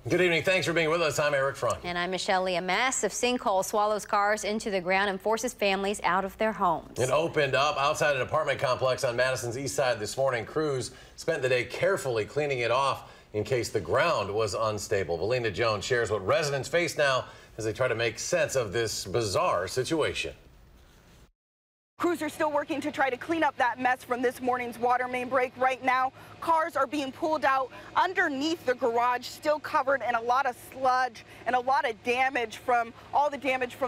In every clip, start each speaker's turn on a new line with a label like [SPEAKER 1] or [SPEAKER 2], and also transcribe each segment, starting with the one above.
[SPEAKER 1] Good evening. Thanks for being with us. I'm Eric Frank.
[SPEAKER 2] And I'm Michelle Lee. A massive sinkhole swallows cars into the ground and forces families out of their homes.
[SPEAKER 1] It opened up outside an apartment complex on Madison's east side this morning. Crews spent the day carefully cleaning it off in case the ground was unstable. Velena Jones shares what residents face now as they try to make sense of this bizarre situation.
[SPEAKER 3] Crews are still working to try to clean up that mess from this morning's water main break. Right now, cars are being pulled out underneath the garage, still covered in a lot of sludge and a lot of damage from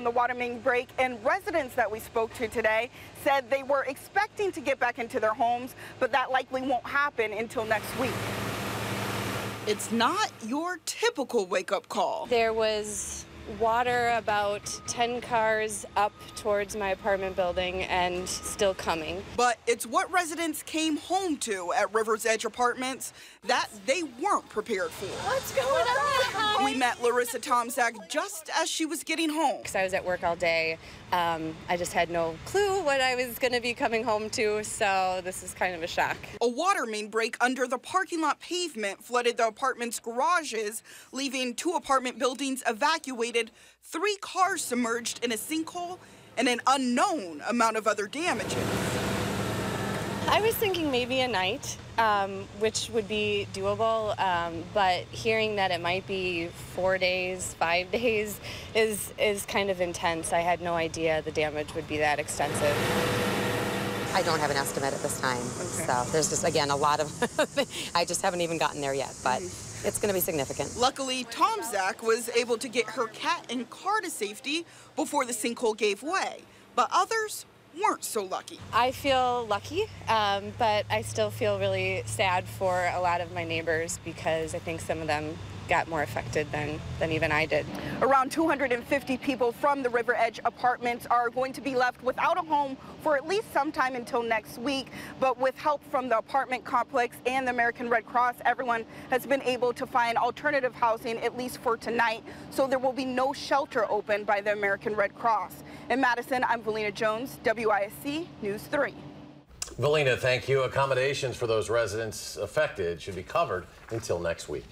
[SPEAKER 3] the water main break. And residents that we spoke to today said they were expecting to get back into their homes, but that likely won't happen until next week.
[SPEAKER 4] It's not your typical wake-up call.
[SPEAKER 5] There was water about 10 cars up towards my apartment building and still coming.
[SPEAKER 4] But it's what residents came home to at River's Edge Apartments that they weren't prepared for.
[SPEAKER 5] What's going on?
[SPEAKER 4] We met Larissa Tomczak just as she was getting home.
[SPEAKER 5] Because I was at work all day. I just had no clue what I was going to be coming home to, so this is kind of a shock.
[SPEAKER 4] A water main break under the parking lot pavement flooded the apartment's garages, leaving 2 apartment buildings evacuated, 3 cars submerged in a sinkhole, and an unknown amount of other damages.
[SPEAKER 5] I was thinking maybe a night, which would be doable, but hearing that it might be 4 days, 5 days is kind of intense. I had no idea the damage would be that extensive.
[SPEAKER 6] I don't have an estimate at this time, so there's just, again, a lot of, I just haven't even gotten there yet, but it's going to be significant.
[SPEAKER 4] Luckily, Tomczak was able to get her cat and car to safety before the sinkhole gave way, but others weren't so lucky.
[SPEAKER 5] I feel lucky, but I still feel really sad for a lot of my neighbors because I think some of them got more affected than even I did.
[SPEAKER 3] Around 250 people from the River Edge Apartments are going to be left without a home for at least some time until next week. But with help from the apartment complex and the American Red Cross, everyone has been able to find alternative housing, at least for tonight. So there will be no shelter open by the American Red Cross. In Madison, I'm Velena Jones, WISC News 3.
[SPEAKER 1] Velena, thank you. Accommodations for those residents affected should be covered until next week.